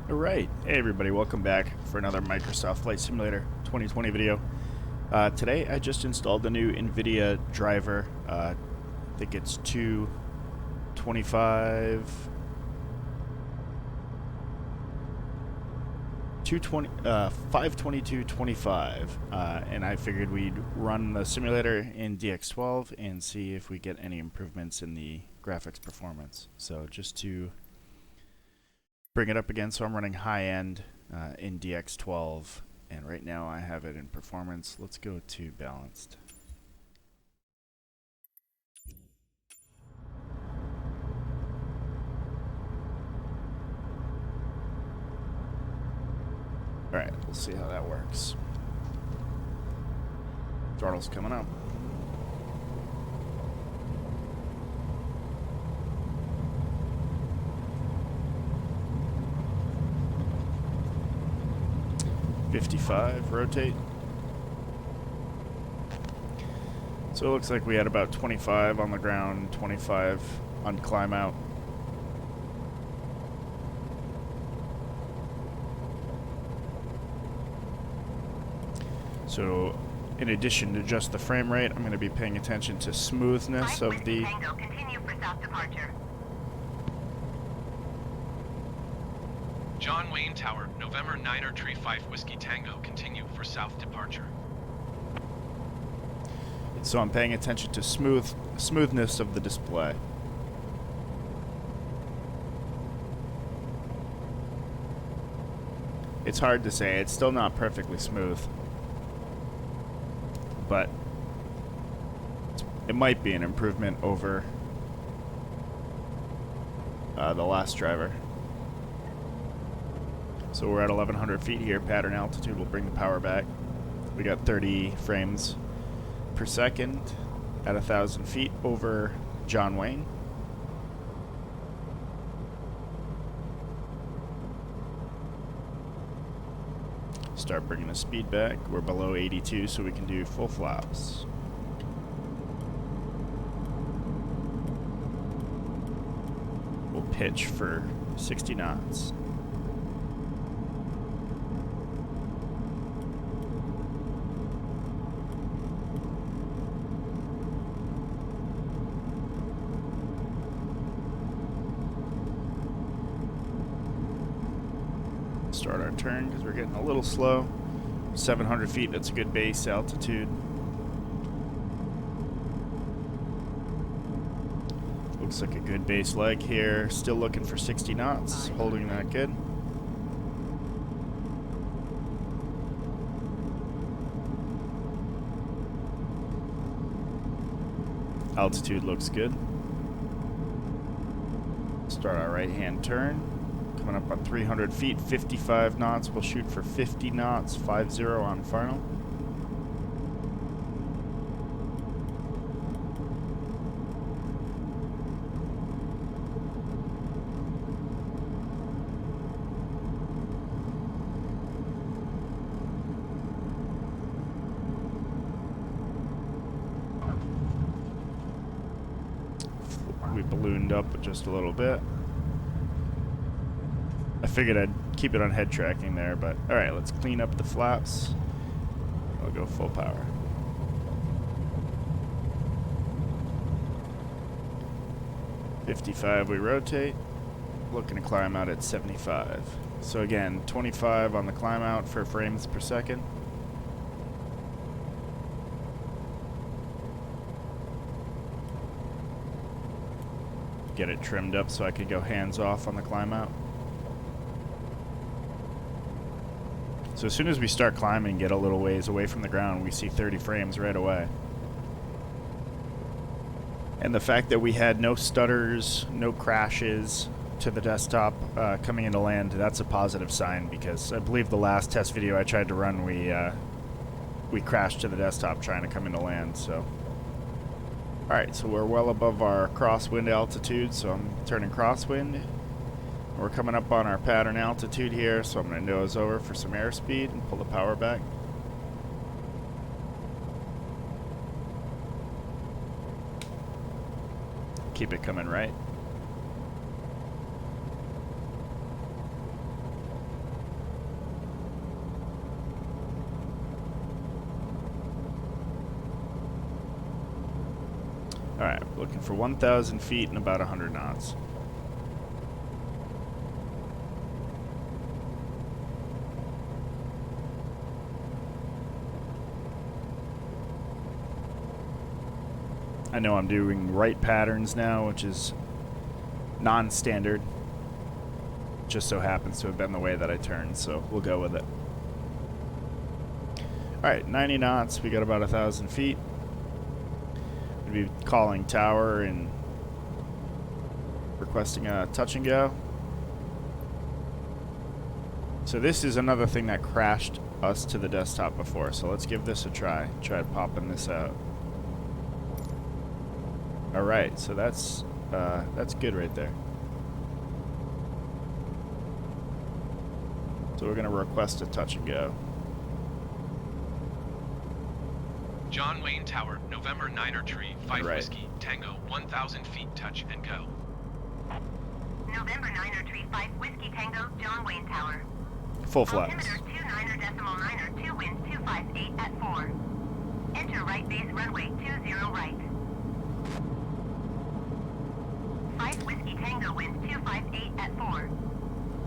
Alright, hey everybody, welcome back for another Microsoft Flight Simulator 2020 video. Today I just installed the new Nvidia driver. I think it's 522.25, and I figured we'd run the simulator in DX12 and see if we get any improvements in the graphics performance. So just to bring it up again, so I'm running high-end in DX12, and right now I have it in performance. Let's go to balanced. Alright, we'll see how that works. Throttle's coming up. Rotate. So it looks like we had about 25 on the ground, 25 on climb out. So in addition to just the frame rate, I'm going to be paying attention to smoothness of the Continue for south departure. John Wayne Tower, November 9er Tree 5 Whiskey Tango, continue for south departure. So I'm paying attention to smoothness of the display. It's hard to say. It's still not perfectly smooth, but it might be an improvement over the last driver. So we're at 1100 feet here. Pattern altitude will bring the power back. We got 30 frames per second at 1,000 feet over John Wayne. Start bringing the speed back. We're below 82, so we can do full flaps. We'll pitch for 60 knots. Start our turn because we're getting a little slow. 700 feet, that's a good base altitude. Looks like a good base leg here. Still looking for 60 knots, holding that good. Altitude looks good. Start our right hand turn. Coming up on 300 feet, 55 knots. We'll shoot for 50 knots, 50 on final. We ballooned up just a little bit. I figured I'd keep it on head tracking there, but alright, let's clean up the flaps. I'll go full power. .55 we rotate. Looking to climb out at 75. So again, 25 on the climb out for frames per second. Get it trimmed up so I can go hands off on the climb out. So as soon as we start climbing, get a little ways away from the ground, we see 30 frames right away. And the fact that we had no stutters, no crashes to the desktop coming into land, that's a positive sign, because I believe the last test video I tried to run, we crashed to the desktop trying to come into land. So, alright, so we're well above our crosswind altitude, so I'm turning crosswind. We're coming up on our pattern altitude here, so I'm going to nose over for some airspeed and pull the power back. Keep it coming right. looking for 1,000 feet and about 100 knots. I know I'm doing right patterns now, which is non-standard. Just so happens to have been the way that I turned, so we'll go with it. Alright, 90 knots, we got about 1,000 feet. We'll be calling tower and requesting a touch and go. So this is another thing that crashed us to the desktop before, so let's give this a try. Try popping this out. Alright, so that's good right there. So we're going to request a touch and go. John Wayne Tower, November 9er tree, 5 Right. Whiskey, Tango, 1,000 feet, touch and go. November 9er tree 5 Whiskey Tango, John Wayne Tower. Full flaps. Altimeter 29er.9er, 2 winds 258 at 4. Enter right base runway 20 right. 5 Whiskey Tango winds 258 at 4.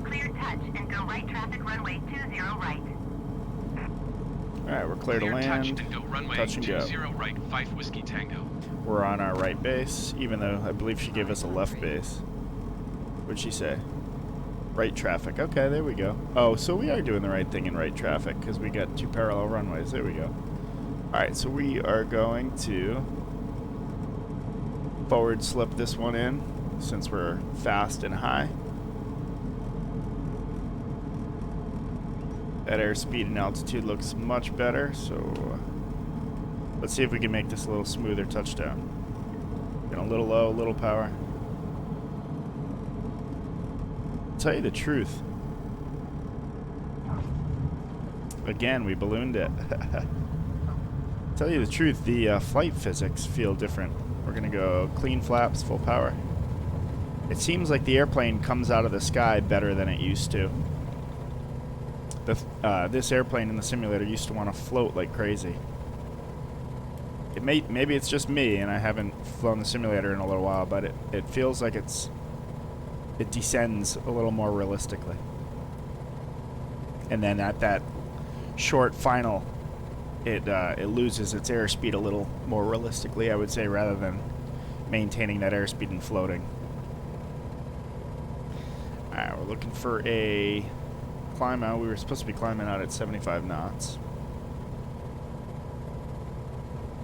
Clear touch and go right traffic runway 20 right. Alright, we're clear to Clear land. touch and go runway Touch and go. 20 right, 5 Whiskey Tango. We're on our right base, even though I believe she gave us a left base. What'd she say? Right traffic. Okay, there we go. Oh, so we are doing the right thing in right traffic, because we got 2 parallel runways. There we go. Alright, so we are going to forward slip this one in, since we're fast and high. That airspeed and altitude looks much better, so let's see if we can make this a little smoother touchdown. Getting a little low, a little power. Tell you the truth. Again, we ballooned it. Tell you the truth, the flight physics feel different. We're gonna go clean flaps, full power. It seems like the airplane comes out of the sky better than it used to. This airplane in the simulator used to want to float like crazy. Maybe it's just me and I haven't flown the simulator in a little while, but it feels like it descends a little more realistically. And then at that short final, it loses its airspeed a little more realistically, I would say, rather than maintaining that airspeed and floating. Alright, we're looking for a climb out. We were supposed to be climbing out at 75 knots.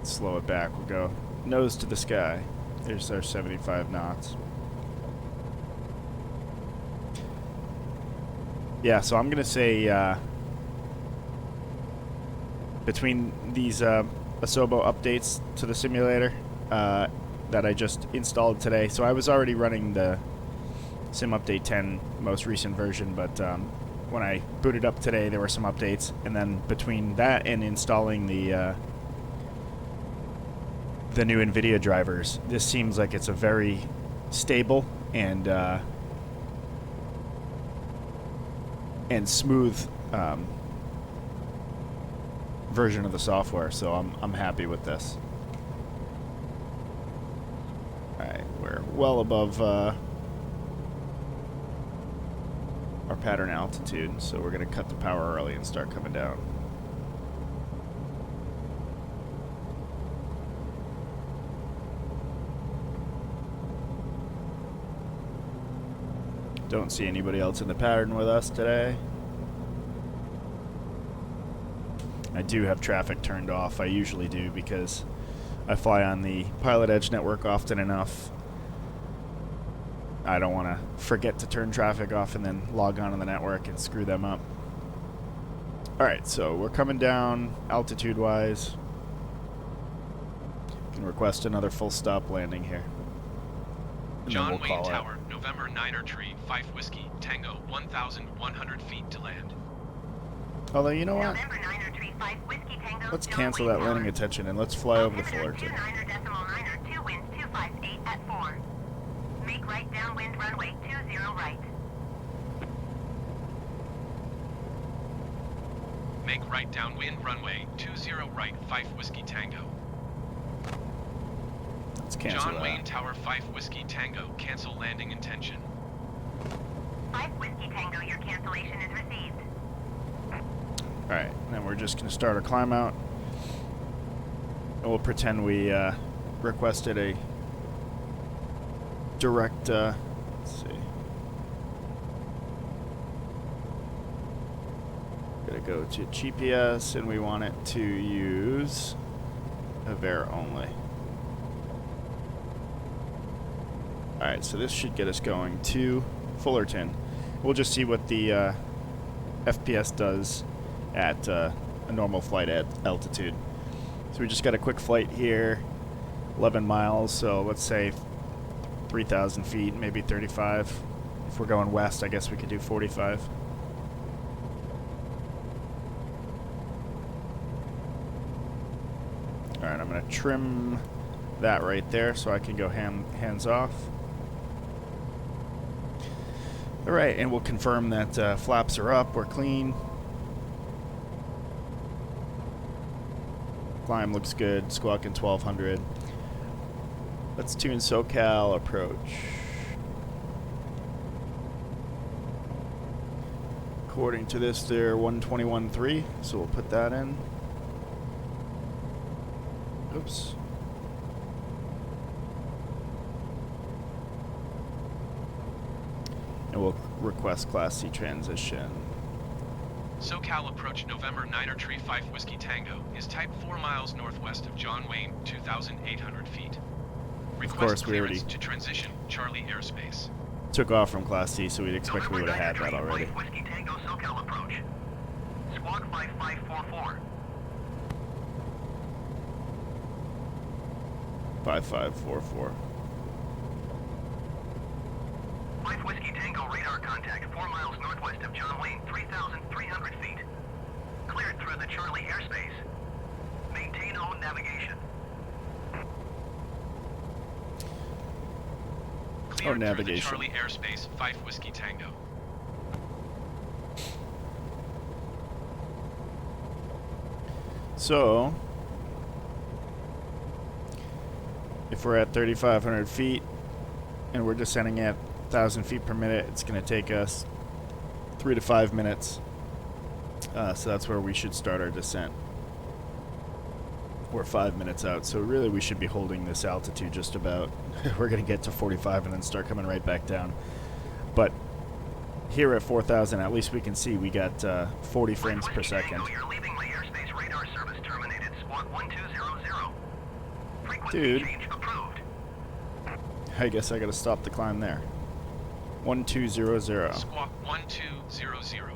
Slow it back. We'll go nose to the sky. There's our 75 knots. Yeah, so I'm going to say between these Asobo updates to the simulator that I just installed today, so I was already running the Sim Update 10 most recent version, but when I booted up today, there were some updates, and then between that and installing the new Nvidia drivers, this seems like it's a very stable and smooth version of the software. So I'm happy with this. All right, we're well above our pattern altitude, so we're going to cut the power early and start coming down. Don't see anybody else in the pattern with us today. I do have traffic turned off. I usually do because I fly on the Pilot Edge network often enough. I don't want to forget to turn traffic off and then log on to the network and screw them up. Alright, so we're coming down altitude-wise. Can request another full stop landing here. And John then we'll Wayne call Tower, out. November 9er tree, 5 Whiskey, Tango, 1,100 feet to land. Although, you know what? November 9er tree 5 Whiskey Tango, Let's John cancel Wayne that landing Tower. attention and let's fly over to Altimeter Fullerton. 29er.9er, 2 winds 258 at 4. Make right downwind runway 20 right. Make right downwind runway 20 right, 5 Whiskey Tango. Let's cancel John that. Wayne Tower 5 Whiskey Tango, cancel landing intention. 5 Whiskey Tango, your cancellation is received. Alright, then we're just going to start our climb out. And we'll pretend we requested a direct, let's see. Gotta go to GPS, and we want it to use Avera only. Alright, so this should get us going to Fullerton. We'll just see what the FPS does at a normal flight at altitude. So we just got a quick flight here, 11 miles, so let's say 3,000 feet, maybe 35. If we're going west, I guess we could do 45. Alright, I'm going to trim that right there so I can go hands off. Alright, and we'll confirm that flaps are up, we're clean. Climb looks good, squawking 1200. Let's tune SoCal approach. According to this, they're 121.3, so we'll put that in. Oops. And we'll request Class C transition. SoCal approach November 9er Tree 5 Whiskey Tango is type 4 miles northwest of John Wayne, 2,800 feet. Request course, we clearance already to transition Charlie airspace. took off from Class C, so we'd expect we would have had that already. Whiskey Tango SoCal approach. Squawk 5544. 5544. 5 Whiskey Tango radar contact 4 miles northwest of John Wayne, 3,300 feet. Cleared through the Charlie airspace. Maintain own navigation. Cleared through the navigation. Charlie airspace, 5 Whiskey Tango. So, if we're at 3,500 feet and we're descending at 1,000 feet per minute, it's going to take us 3 to 5 minutes. So that's where we should start our descent. We're 5 minutes out, so really we should be holding this altitude just about. We're going to get to 45 and then start coming right back down. But here at 4,000, at least we can see we got 40 frames per second. You're leaving my airspace radar service terminated. Squawk 1200. Frequency Dude. change approved. I guess I got to stop the climb there. 1200. Squawk 1200.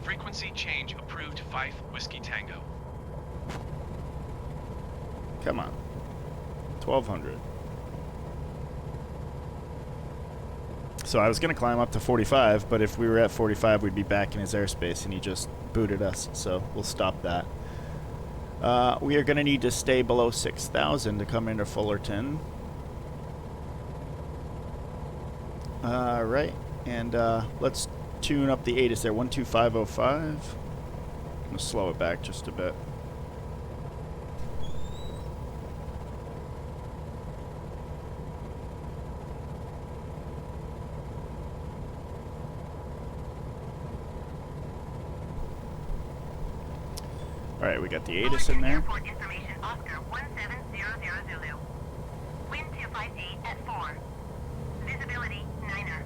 Frequency change approved, 5 Whiskey Tango. Come on. 1,200. So I was going to climb up to 45, but if we were at 45, we'd be back in his airspace, and he just booted us, so we'll stop that. We are going to need to stay below 6,000 to come into Fullerton. Right, and let's tune up the ATIS there, 12505. I'm going to slow it back just a bit. Alright, we got the ATIS in there. Airport information, Oscar 1700 Zulu. Wind 258 at 4. Visibility 9er.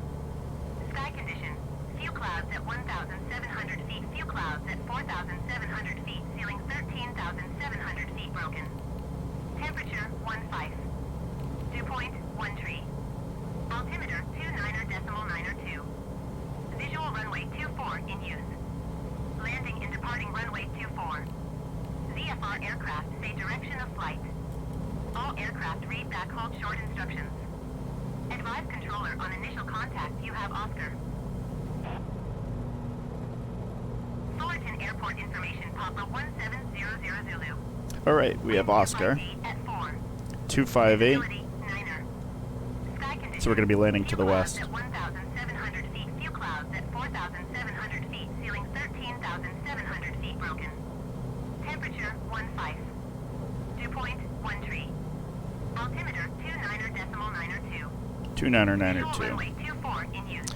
Sky condition, few clouds at 1,700 feet, few clouds at 4,700 feet, ceiling 13,700 feet broken. Temperature 15. Dew point 13. Altimeter 29.902. Visual runway 24 in use. Landing and departing runway 24. VFR aircraft say direction of flight. All aircraft read back hold short instructions. Advise controller on initial contact you have Oscar. Fullerton Airport information, Papa 1700 Zulu. Alright, we have Oscar. 258 at 4. 258. Visibility 9er. Sky condition, So we're going to be landing to few the clouds west. At 1,700 feet, few clouds at 4,700 feet, ceiling 13,700 feet broken. Temperature 15. Dew point 13. Altimeter 29.902. 2992. Runway 24 in use.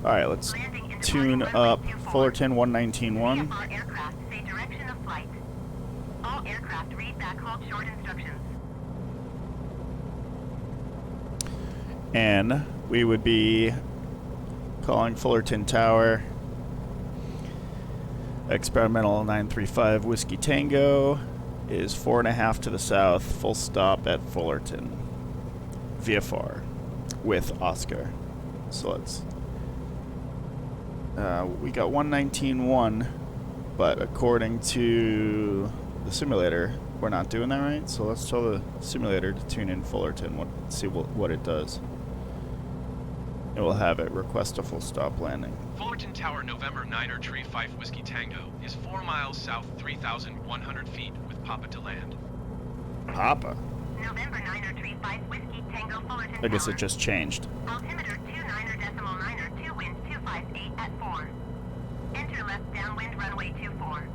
Alright, let's Landing and tune departing runway up 24. Fullerton 119.1. VFR aircraft say direction of flight. All aircraft read back halt short instructions. And we would be calling Fullerton Tower. Experimental 935 Whiskey Tango is 4.5 to the south, full stop at Fullerton. VFR with Oscar. So let's. We got 119.1, but according to the simulator, we're not doing that right. So let's tell the simulator to tune in Fullerton, see what it does. And we'll have it request a full stop landing. Fullerton Tower, November 9er Tree 5 Whiskey Tango, is 4 miles south, 3,100 feet, with Papa to land. Papa? November 9er Tree 5 Whiskey Tango Fullerton I guess Tower. it just changed. Altimeter 29.902, wind 258 at 4. Enter left downwind runway 24.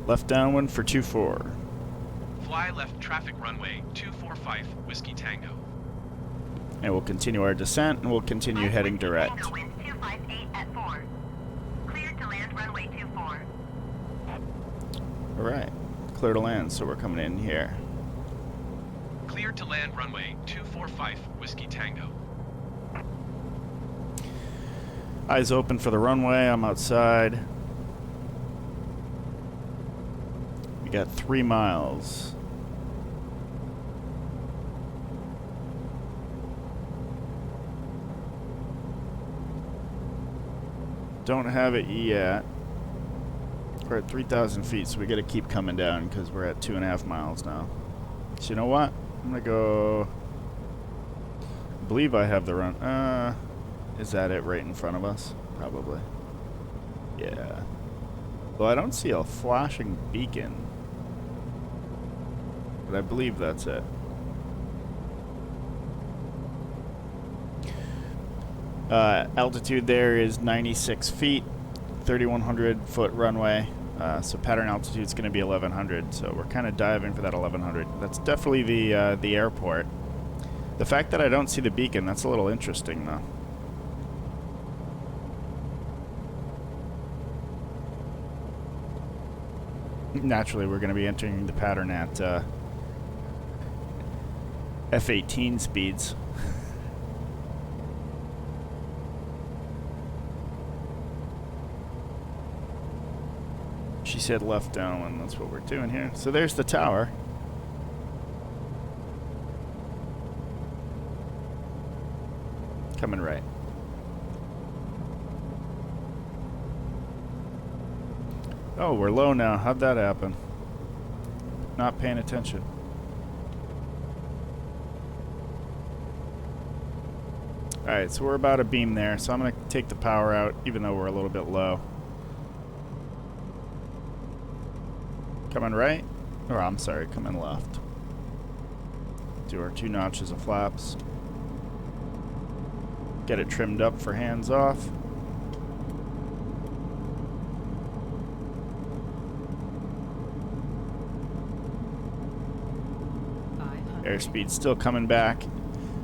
Left downwind for 24. Fly left traffic runway 245 Whiskey Tango. And we'll continue our descent, and we'll continue heading direct. Tango wind 258 at 4. Cleared to land runway 24. Alright, clear to land, so we're coming in here. Cleared to land runway 245 Whiskey Tango. Eyes open for the runway, I'm outside. We got 3 miles. Don't have it yet. We're at 3,000 feet, so we gotta keep coming down because we're at 2.5 miles now. So you know what? I'm gonna go. I believe I have the run. Is that it right in front of us? Probably. Yeah. Well, I don't see a flashing beacon, but I believe that's it. Altitude there is 96 feet, 3,100 foot runway. So pattern altitude is going to be 1,100. So we're kind of diving for that 1,100. That's definitely the airport. The fact that I don't see the beacon, that's a little interesting, though. Naturally, we're going to be entering the pattern at F-18 speeds. She said left downwind, that's what we're doing here. So there's the tower. Coming right. Oh, we're low now. How'd that happen? Not paying attention. Alright, so we're about a beam there, so I'm going to take the power out, even though we're a little bit low. Coming right? Or I'm sorry, coming left. Do our 2 notches of flaps. Get it trimmed up for hands off. Airspeed still coming back.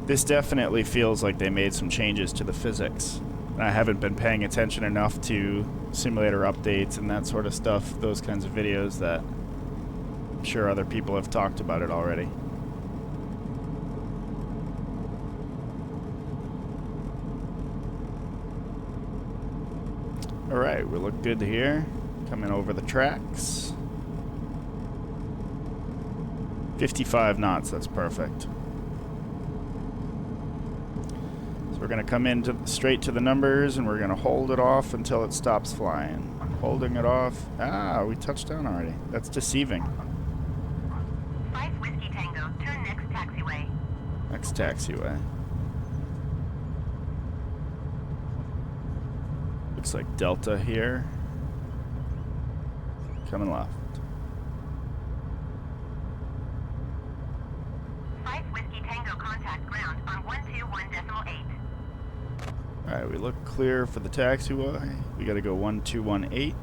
This definitely feels like they made some changes to the physics. I haven't been paying attention enough to simulator updates and that sort of stuff, those kinds of videos that I'm sure other people have talked about it already. Alright, we look good here. Coming over the tracks. 55 knots, that's perfect. So we're going to come in straight to the numbers, and we're going to hold it off until it stops flying. Holding it off. Ah, we touched down already. That's deceiving. 5 Whiskey Tango, turn next taxiway. Next taxiway. Looks like Delta here. Coming left. 5 Whiskey Tango, contact ground on 121.8. Alright, we look clear for the taxiway. We gotta go 1218.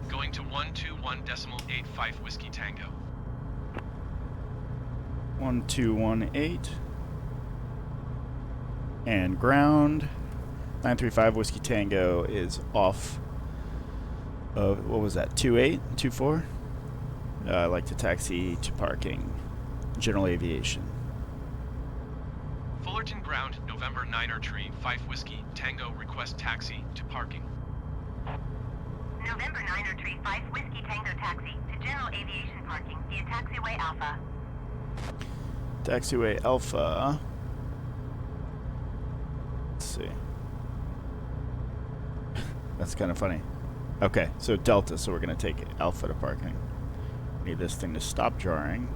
Going to 121.85 Whiskey Tango. 1218. And ground. 935 Whiskey Tango is off of, what was that, 28? 24? I'd like to taxi to parking. General aviation. Fullerton ground, November 9er tree, 5 Whiskey Tango, request taxi to parking. November 9er tree 5 Whiskey Tango taxi to general aviation parking via taxiway Alpha. Taxiway Alpha. Let's see. That's kind of funny. Okay, so Delta, so we're going to take Alpha to parking. Need this thing to stop jarring.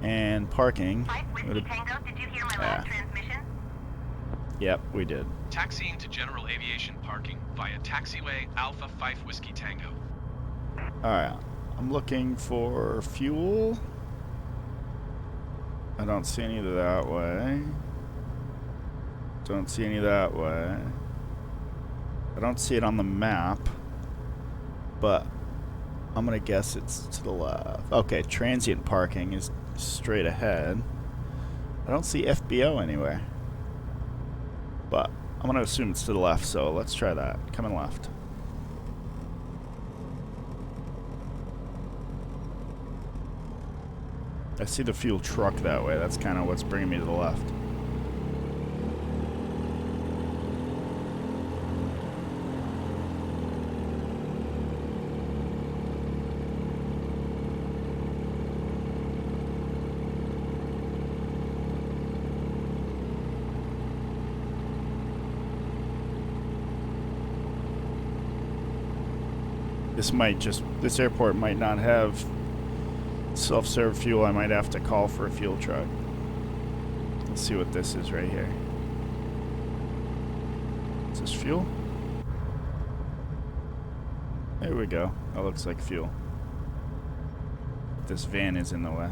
And parking. 5 Whiskey Tango, did you hear my last transmission? Yep, we did. Taxiing to general aviation parking via taxiway Alpha 5 Whiskey Tango. Alright, I'm looking for fuel. I don't see any that way. Don't see any that way. I don't see it on the map, but I'm gonna guess it's to the left. Okay, transient parking is straight ahead. I don't see FBO anywhere, but I'm gonna assume it's to the left, so let's try that. Coming left. I see the fuel truck that way. That's kind of what's bringing me to the left. This airport might not have self-serve fuel. I might have to call for a fuel truck. Let's see what this is right here. Is this fuel? There we go. That looks like fuel. This van is in the way.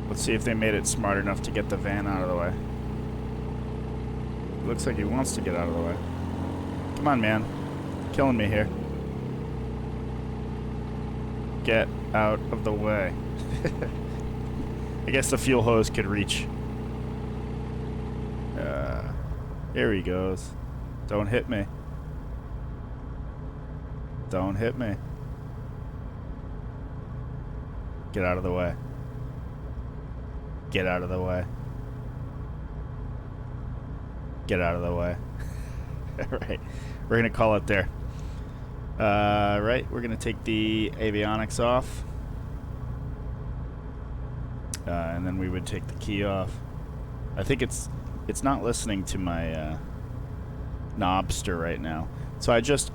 Let's see if they made it smart enough to get the van out of the way. Looks like he wants to get out of the way. Come on, man. Killing me here. Get out of the way. I guess the fuel hose could reach. Here he goes. Don't hit me. Don't hit me. Get out of the way. Get out of the way. Get out of the way. Alright, we're going to call it there. Right, we're going to take the avionics off. And then we would take the key off. I think it's not listening to my knobster right now. So I just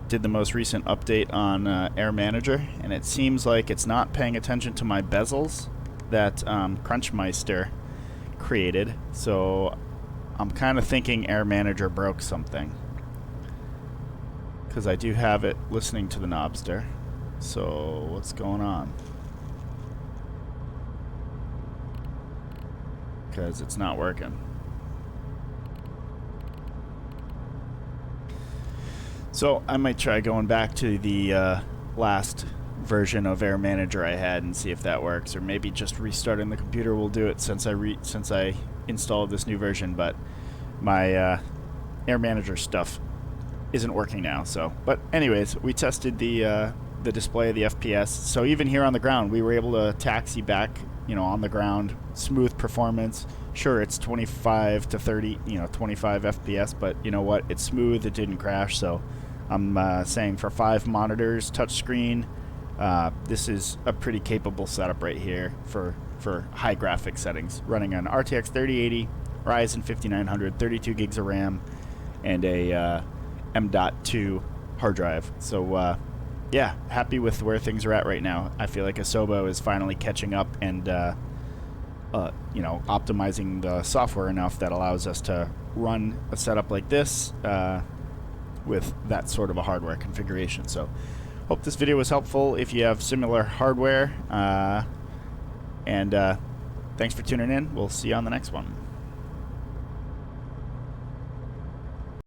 did the most recent update on Air Manager, and it seems like it's not paying attention to my bezels that Crunchmeister created. So I'm kind of thinking Air Manager broke something, because I do have it listening to the knobster. So what's going on? Because it's not working. So I might try going back to the last version of Air Manager I had and see if that works, or maybe just restarting the computer will do it, since I installed this new version. But my Air Manager stuff isn't working now. So, but anyways, we tested the display of the FPS. So even here on the ground, we were able to taxi back, you know, on the ground, smooth performance. Sure, it's 25 to 30, 25 FPS, but you know what? It's smooth. It didn't crash. So I'm saying for 5 monitors, touchscreen, this is a pretty capable setup right here for high graphic settings, running an RTX 3080, Ryzen 5900, 32 gigs of RAM, and a M.2 hard drive. So yeah, happy with where things are at right now. I feel like Asobo is finally catching up and optimizing the software enough that allows us to run a setup like this with that sort of a hardware configuration. So hope this video was helpful if you have similar hardware, and thanks for tuning in. We'll see you on the next one.